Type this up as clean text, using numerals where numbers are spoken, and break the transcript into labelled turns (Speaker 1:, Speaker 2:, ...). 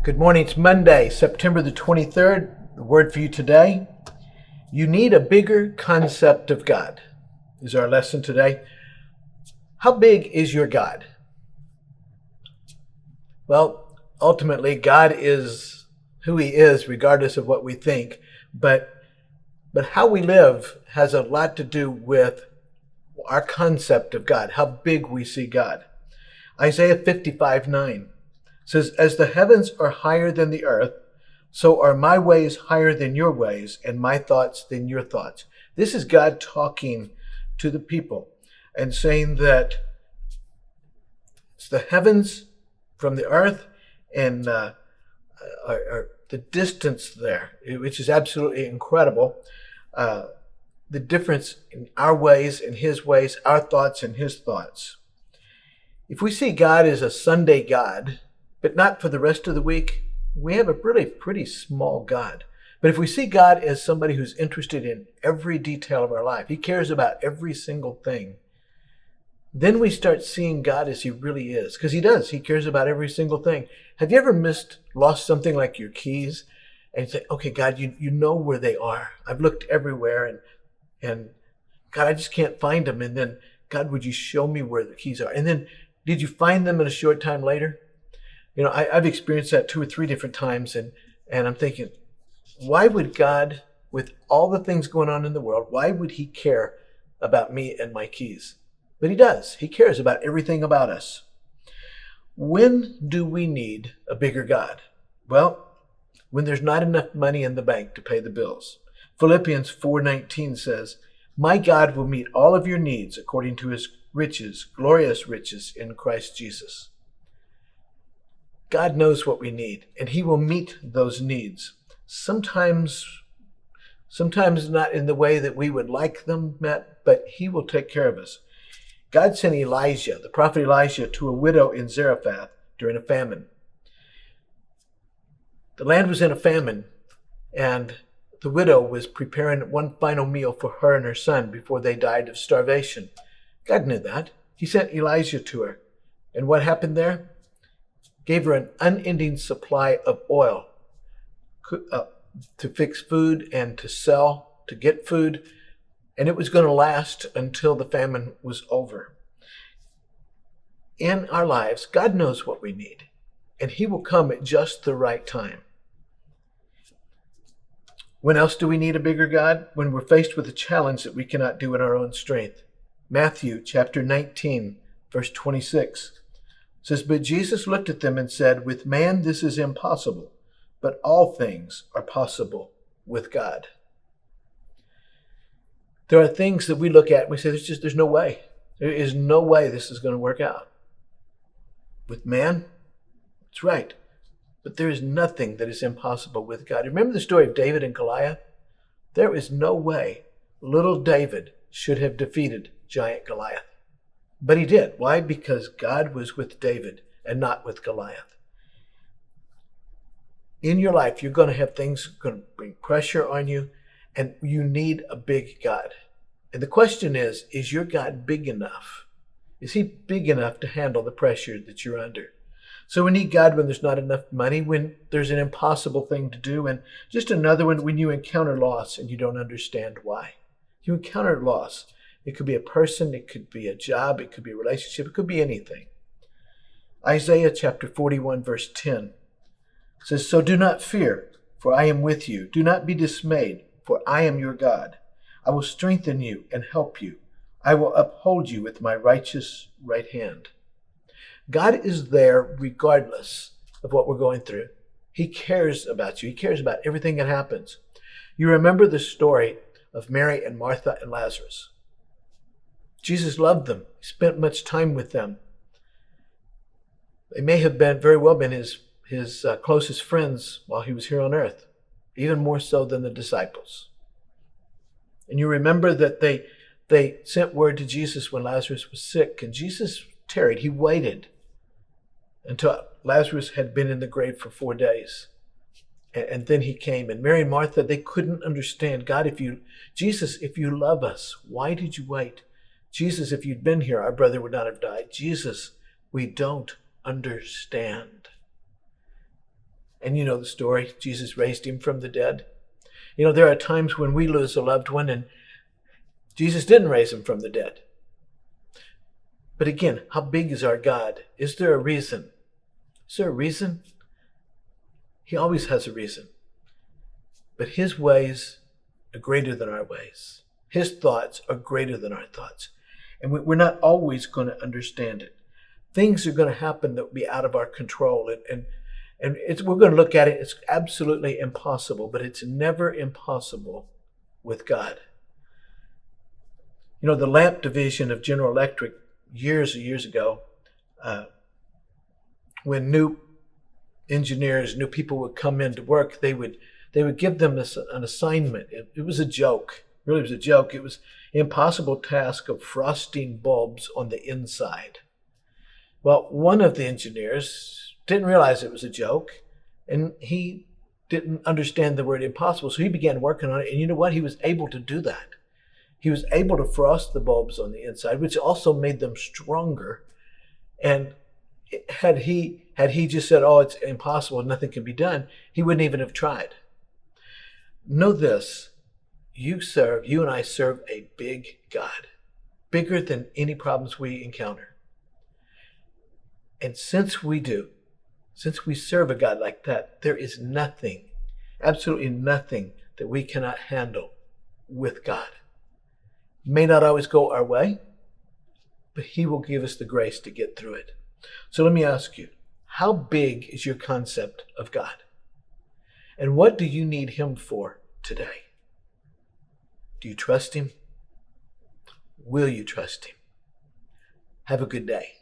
Speaker 1: Good morning. It's Monday, September the 23rd. The word for you today, you need a bigger concept of God, is our lesson today. How big is your God? Well, ultimately, God is who he is, regardless of what we think. But how we live has a lot to do with our concept of God, how big we see God. Isaiah 55:9 says, "As the heavens are higher than the earth, so are my ways higher than your ways, and my thoughts than your thoughts." This is God talking to the people and saying that it's the heavens from the earth and the distance there, which is absolutely incredible. The difference in our ways and his ways, our thoughts and his thoughts. If we see God as a Sunday God, but not for the rest of the week, we have a really pretty small God. But if we see God as somebody who's interested in every detail of our life, he cares about every single thing, then we start seeing God as he really is. Because he does. He cares about every single thing. Have you ever lost something like your keys? And you say, okay, God, you know where they are. I've looked everywhere and God, I just can't find them. And then, God, would you show me where the keys are? And then, did you find them in a short time later? You know, I've experienced that 2 or 3 different times, and I'm thinking, why would God, with all the things going on in the world, why would he care about me and my keys? But he does. He cares about everything about us. When do we need a bigger God? Well, when there's not enough money in the bank to pay the bills. Philippians 4:19 says, "My God will meet all of your needs according to his riches, glorious riches in Christ Jesus." God knows what we need, and he will meet those needs. Sometimes not in the way that we would like them met, but he will take care of us. God sent Elijah, the prophet Elijah, to a widow in Zarephath during a famine. The land was in a famine, and the widow was preparing one final meal for her and her son before they died of starvation. God knew that. He sent Elijah to her. And what happened there? Gave her an unending supply of oil to fix food and to sell, to get food. And it was going to last until the famine was over. In our lives, God knows what we need, and he will come at just the right time. When else do we need a bigger God? When we're faced with a challenge that we cannot do in our own strength. Matthew chapter 19, verse 26 says, "But Jesus looked at them and said, 'With man this is impossible, but all things are possible with God.'" There are things that we look at and we say, there's no way. There is no way this is going to work out. With man, that's right. But there is nothing that is impossible with God. Remember the story of David and Goliath? There is no way little David should have defeated giant Goliath. But he did. Why? Because God was with David and not with Goliath. In your life, you're going to have things going to bring pressure on you, and you need a big God. And the question is your God big enough? Is he big enough to handle the pressure that you're under? So we need God when there's not enough money, when there's an impossible thing to do, and just another one when you encounter loss and you don't understand why. You encounter loss. It could be a person, it could be a job, it could be a relationship, it could be anything. Isaiah chapter 41, verse 10 says, "So do not fear, for I am with you. Do not be dismayed, for I am your God. I will strengthen you and help you. I will uphold you with my righteous right hand." God is there regardless of what we're going through. He cares about you. He cares about everything that happens. You remember the story of Mary and Martha and Lazarus. Jesus loved them. He spent much time with them. They may have very well been his closest friends while he was here on earth, even more so than the disciples. And you remember that they sent word to Jesus when Lazarus was sick, and Jesus tarried. He waited until Lazarus had been in the grave for 4 days. And then he came. And Mary and Martha, they couldn't understand. God, Jesus, if you love us, why did you wait? Jesus, if you'd been here, our brother would not have died. Jesus, we don't understand. And you know the story. Jesus raised him from the dead. You know, there are times when we lose a loved one and Jesus didn't raise him from the dead. But again, how big is our God? Is there a reason? Is there a reason? He always has a reason. But his ways are greater than our ways. His thoughts are greater than our thoughts. And we're not always going to understand it. Things are going to happen that will be out of our control. And we're going to look at it, it's absolutely impossible, but it's never impossible with God. You know, the lamp division of General Electric years and years ago, when new engineers, new people would come into work, they would give them an assignment. It was a joke. Really, it was a joke. It was the impossible task of frosting bulbs on the inside. Well, one of the engineers didn't realize it was a joke, and he didn't understand the word impossible, so he began working on it, and you know what? He was able to do that. He was able to frost the bulbs on the inside, which also made them stronger. And had he just said, oh, it's impossible, nothing can be done, he wouldn't even have tried. Know this, you and I serve a big God, bigger than any problems we encounter. And since we serve a God like that, there is nothing, absolutely nothing that we cannot handle with God. May not always go our way, but he will give us the grace to get through it. So let me ask you, how big is your concept of God? And what do you need him for today? Do you trust him? Will you trust him? Have a good day.